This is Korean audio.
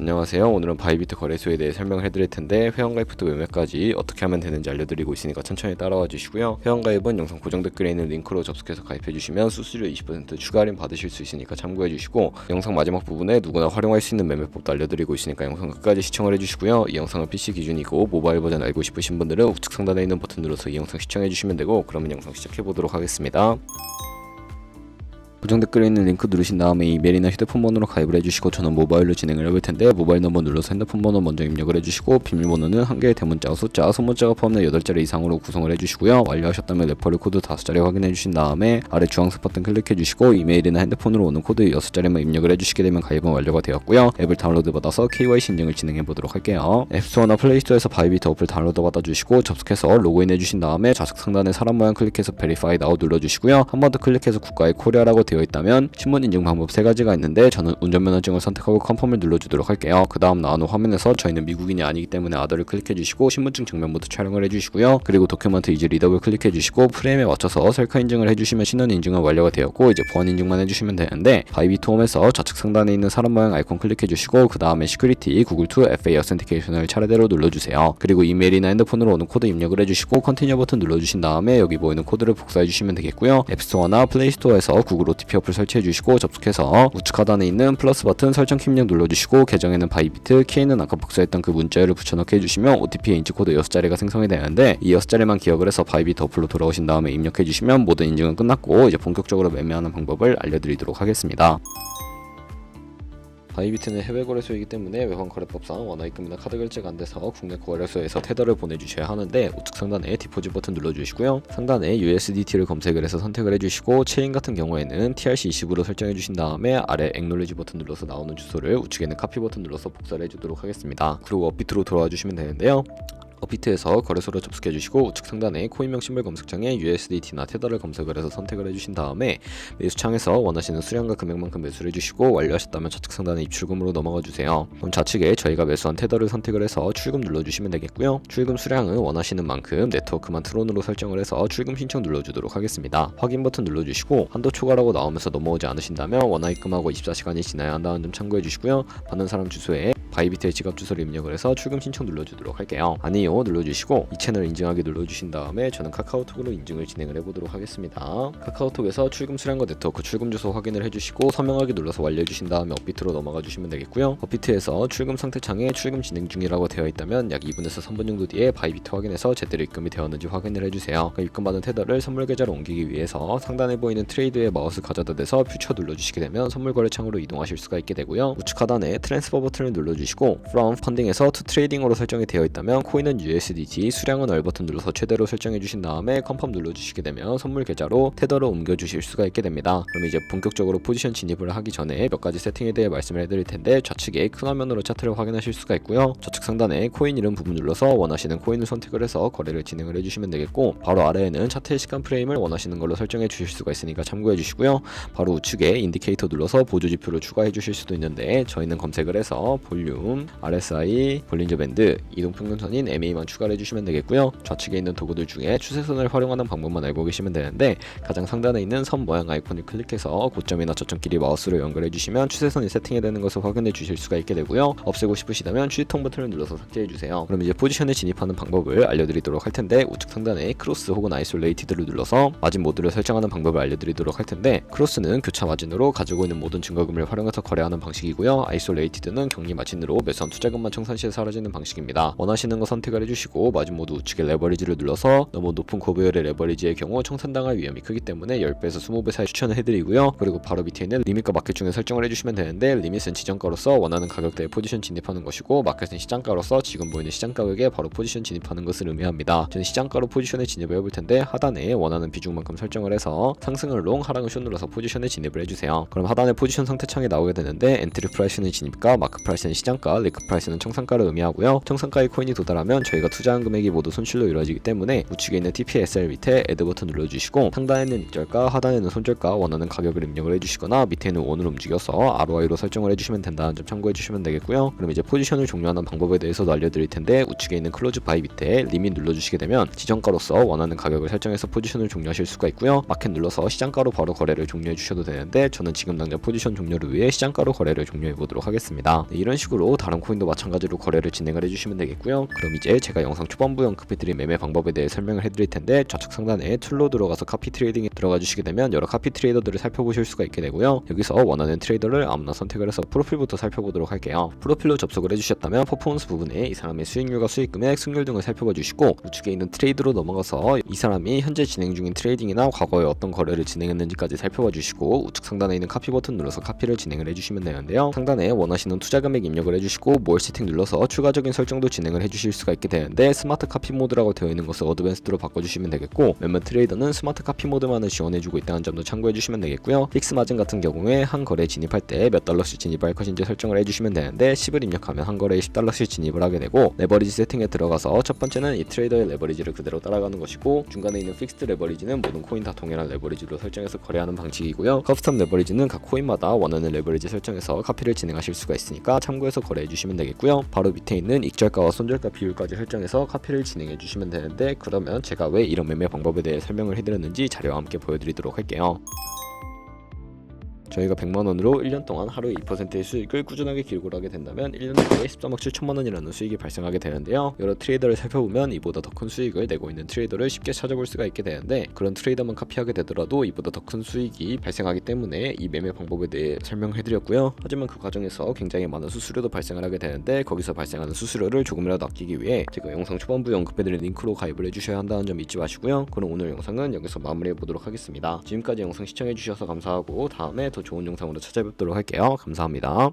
안녕하세요. 오늘은 바이비트 거래소에 대해 설명을 해드릴 텐데 회원가입부터 매매까지 어떻게 하면 되는지 알려드리고 있으니까 천천히 따라와 주시고요. 회원가입은 영상 고정 댓글에 있는 링크로 접속해서 가입해 주시면 수수료 20% 추가 할인 받으실 수 있으니까 참고해 주시고, 영상 마지막 부분에 누구나 활용할 수 있는 매매법도 알려드리고 있으니까 영상 끝까지 시청을 해주시고요. 이 영상은 PC 기준이고 모바일 버전 알고 싶으신 분들은 우측 상단에 있는 버튼 눌러서 이 영상 시청해 주시면 되고, 그러면 영상 시작해 보도록 하겠습니다. 고정 댓글에 있는 링크 누르신 다음에 이메일이나 휴대폰 번호로 가입을 해주시고, 저는 모바일로 진행을 해볼 텐데 모바일 넘버 눌러서 핸드폰 번호 먼저 입력을 해주시고, 비밀번호는 한 개의 대문자와 숫자, 소문자가 포함된 8자리 이상으로 구성을 해주시고요. 완료하셨다면 레퍼럴 코드 5자리 확인해 주신 다음에 아래 주황색 버튼 클릭해 주시고, 이메일이나 핸드폰으로 오는 코드 6자리만 입력을 해주시게 되면 가입은 완료가 되었고요. 앱을 다운로드 받아서 KYC 인증을 진행해 보도록 할게요. 앱스토어나 플레이스토어에서 바이비트 어플 다운로드 받아주시고 접속해서 로그인 해주신 다음에 좌측 상단에 사람 모양 클릭해서 Verify Now 눌러주시고요. 한 번 더 클릭해서 국가의 코리아라고 되어 있다면 신분 인증 방법 3가지가 있는데, 저는 운전면허증을 선택하고 컨펌을 눌러주도록 할게요. 그 다음 나오는 화면에서 저희는 미국인이 아니기 때문에 아더를 클릭해 주시고, 신분증 정면 모드 촬영을 해주시고요. 그리고 도큐먼트 이제 리더블 클릭해 주시고, 프레임에 맞춰서 셀카 인증을 해주시면 신원 인증은 완료가 되었고, 이제 보안 인증만 해주시면 되는데, 바이비트 홈에서 좌측 상단에 있는 사람 모양 아이콘 클릭해 주시고, 그 다음에 시큐리티 구글 투 FA 어센티케이션을 차례대로 눌러주세요. 그리고 이메일이나 핸드폰으로 오는 코드 입력을 해주시고 컨티뉴 버튼 눌러주신 다음에 여기 보이는 코드를 복사해 주시면 되겠고요. 앱스토어나 플레이스토어에서 구글 OTP 어플 설치해 주시고 접속해서 우측 하단에 있는 플러스 버튼 설정 키 입력 눌러주시고, 계정에는 바이비트, 키에는 아까 복사했던 그 문자열을 붙여넣기 해주시면 OTP의 인증 코드 6자리가 생성이 되는데, 이 6자리만 기억을 해서 바이비트 어플로 돌아오신 다음에 입력해 주시면 모든 인증은 끝났고, 이제 본격적으로 매매하는 방법을 알려드리도록 하겠습니다. 바이비트는 해외 거래소이기 때문에 외환 거래법상 원화입금이나 카드 결제가 안 돼서 국내 거래소에서 테더를 보내주셔야 하는데, 우측 상단에 디포짓 버튼 눌러주시고요. 상단에 USDT를 검색을 해서 선택을 해주시고, 체인 같은 경우에는 TRC20으로 설정해 주신 다음에 아래 액놀리지 버튼 눌러서 나오는 주소를 우측에 있는 카피 버튼 눌러서 복사를 해주도록 하겠습니다. 그리고 업비트로 돌아와 주시면 되는데요. 업비트에서 거래소를 접속해 주시고, 우측 상단에 코인명 심볼 검색창에 USDT나 테더를 검색을 해서 선택을 해주신 다음에 매수창에서 원하시는 수량과 금액만큼 매수를 해주시고, 완료하셨다면 좌측 상단에 입출금으로 넘어가 주세요. 그럼 좌측에 저희가 매수한 테더를 선택을 해서 출금 눌러주시면 되겠고요. 출금 수량은 원하시는 만큼 네트워크만 트론으로 설정을 해서 출금 신청 눌러주도록 하겠습니다. 확인 버튼 눌러주시고, 한도 초과라고 나오면서 넘어오지 않으신다면 원화입금하고 24시간이 지나야 한다는 점 참고해 주시고요. 받는 사람 주소에 바이비트의 지갑 주소를 입력을 해서 출금 신청 눌러주도록 할게요. 아니요 눌러주시고, 이 채널 인증하기 눌러주신 다음에 저는 카카오톡으로 인증을 진행을 해보도록 하겠습니다. 카카오톡에서 출금 수량과 네트워크 출금 주소 확인을 해주시고, 서명하기 눌러서 완료해주신 다음에 업비트로 넘어가 주시면 되겠고요. 업비트에서 출금 상태 창에 출금 진행 중이라고 되어 있다면 약 2분에서 3분 정도 뒤에 바이비트 확인해서 제대로 입금이 되었는지 확인을 해주세요. 입금받은 테더를 선물 계좌로 옮기기 위해서 상단에 보이는 트레이드에 마우스 가져다 대서 퓨처 눌러주시게 되면 선물 거래 창으로 이동하실 수가 있게 되고요. 우측 하단에 트랜스퍼 버튼을 눌러주시고, From 펀딩에서 To 트레이딩으로 설정이 되어 있다면 코인은 USDT, 수량은 R 버튼 눌러서 최대로 설정해 주신 다음에 컨펌 눌러주시게 되면 선물 계좌로 테더로 옮겨 주실 수가 있게 됩니다. 그럼 이제 본격적으로 포지션 진입을 하기 전에 몇 가지 세팅에 대해 말씀을 해드릴 텐데, 좌측에 큰 화면으로 차트를 확인하실 수가 있고요. 좌측 상단에 코인 이름 부분 눌러서 원하시는 코인을 선택을 해서 거래를 진행을 해주시면 되겠고, 바로 아래에는 차트의 시간 프레임을 원하시는 걸로 설정해 주실 수가 있으니까 참고해 주시고요. 바로 우측에 인디케이터 눌러서 보조 지표를 추가해 주실 수도 있는데, 저희는 검색을 해서 볼륨, RSI, 볼린저 밴드, 이동평균선인 MA만 추가를 해주시면 되겠고요. 좌측에 있는 도구들 중에 추세선을 활용하는 방법만 알고 계시면 되는데, 가장 상단에 있는 선 모양 아이콘을 클릭해서 고점이나 저점끼리 마우스로 연결해 주시면 추세선이 세팅이 되는 것을 확인해 주실 수가 있게 되고요. 없애고 싶으시다면 취지통 버튼을 눌러서 삭제해 주세요. 그럼 이제 포지션에 진입하는 방법을 알려드리도록 할 텐데, 우측 상단에 크로스 혹은 아이솔레이티드를 눌러서 마진 모드를 설정하는 방법을 알려드리도록 할 텐데, 크로스는 교차 마진으로 가지고 있는 모든 증거금을 활용해서 거래하는 방식이고요. 아이솔레이티드는 격리 마진으로 매수한 투자금만 청산 시에 사라지는 방식입니다. 원하시는 거 선택을 해주시고, 마진 모드 우측에 레버리지를 눌러서 너무 높은 고배율의 레버리지의 경우 청산당할 위험이 크기 때문에 10배에서 20배 사이 추천을 해드리고요. 그리고 바로 밑에 있는 리밋과 마켓 중에 설정을 해주시면 되는데, 리밋은 지정가로서 원하는 가격대에 포지션 진입하는 것이고, 마켓은 시장가로서 지금 보이는 시장 가격에 바로 포지션 진입하는 것을 의미합니다. 저는 시장가로 포지션에 진입을 해볼 텐데, 하단에 원하는 비중만큼 설정을 해서 상승을 롱, 하락을 숏 눌러서 포지션에 진입을 해주세요. 그럼 하단에 포지션 상태 창이 나오게 되는데, 엔트리 프라이스는 진입가, 마크 프라이스는 시장가, 리크 프라이스는 청산가를 의미하고요. 청산가의 코인이 도달하면 저희가 투자한 금액이 모두 손실로 이루어지기 때문에 우측에 있는 TPSL 밑에 애드 버튼 눌러주시고, 상단에는 익절가, 하단에는 손절가 원하는 가격을 입력을 해주시거나, 밑에는 원으로 움직여서 ROI로 설정을 해주시면 된다는 점 참고해 주시면 되겠고요. 그럼 이제 포지션을 종료하는 방법에 대해서도 알려드릴 텐데, 우측에 있는 클로즈 바이 밑에 리밋 눌러주시게 되면 지정가로서 원하는 가격을 설정해서 포지션을 종료하실 수가 있고요. 마켓 눌러서 시장가로 바로 거래를 종료해 주셔도 되는데, 저는 지금 당장 포지션 종료를 위해 시장가로 거래를 종료해 보도록 하겠습니다. 이런 식으로 식으로 다른 코인도 마찬가지로 거래를 진행을 해주시면 되겠고요. 그럼 이제 제가 영상 초반부에 언급해드린 매매 방법에 대해 설명을 해드릴 텐데, 좌측 상단에 툴로 들어가서 카피 트레이딩에 들어가 주시게 되면 여러 카피 트레이더들을 살펴보실 수가 있게 되고요. 여기서 원하는 트레이더를 아무나 선택을 해서 프로필부터 살펴보도록 할게요. 프로필로 접속을 해주셨다면 퍼포먼스 부분에 이 사람의 수익률과 수익금액, 승률 등을 살펴봐 주시고, 우측에 있는 트레이드로 넘어가서 이 사람이 현재 진행 중인 트레이딩이나 과거에 어떤 거래를 진행했는지까지 살펴봐 주시고, 우측 상단에 있는 카피 버튼 눌러서 카피를 진행을 해주시면 되는데요. 상단에 원하시는 투자 금액 입력을 해주시고 more 세팅 눌러서 추가적인 설정도 진행을 해주실 수가 있게 되는데, 스마트 카피 모드라고 되어 있는 것을 어드밴스드로 바꿔주시면 되겠고, 몇몇 트레이더는 스마트 카피 모드만을 지원해주고 있다는 점도 참고해주시면 되겠고요. 픽스 마진 같은 경우에 한 거래 진입할 때 몇 달러씩 진입할 것인지 설정을 해주시면 되는데, 10을 입력하면 한 거래에 10달러씩 진입을 하게 되고, 레버리지 세팅에 들어가서 첫 번째는 이 트레이더의 레버리지를 그대로 따라가는 것이고, 중간에 있는 픽스드 레버리지는 모든 코인 다 동일한 레버리지로 설정해서 거래하는 방식이고요. 커스텀 레버리지는 각 코인마다 원하는 레버리지 설정해서 카피를 진행하실 수가 있으니까 참고해서 거래해 주시면 되겠고요. 바로 밑에 있는 익절가와 손절가 비율까지 설정해서 카피를 진행해 주시면 되는데, 그러면 제가 왜 이런 매매 방법에 대해 설명을 해드렸는지 자료와 함께 보여드리도록 할게요. 저희가 100만원으로 1년 동안 하루에 2%의 수익을 꾸준하게 기록을 하게 된다면 1년 내에 13억 7천만원이라는 수익이 발생하게 되는데요. 여러 트레이더를 살펴보면 이보다 더 큰 수익을 내고 있는 트레이더를 쉽게 찾아볼 수가 있게 되는데, 그런 트레이더만 카피하게 되더라도 이보다 더 큰 수익이 발생하기 때문에 이 매매 방법에 대해 설명을 해드렸고요. 하지만 그 과정에서 굉장히 많은 수수료도 발생을 하게 되는데, 거기서 발생하는 수수료를 조금이라도 아끼기 위해 제가 영상 초반부에 언급해드린 링크로 가입을 해주셔야 한다는 점 잊지 마시고요. 그럼 오늘 영상은 여기서 마무리해보도록 하겠습니다. 지금까지 영상 시청해주셔서 감사하고, 다음에 더 좋은 영상으로 찾아뵙도록 할게요. 감사합니다.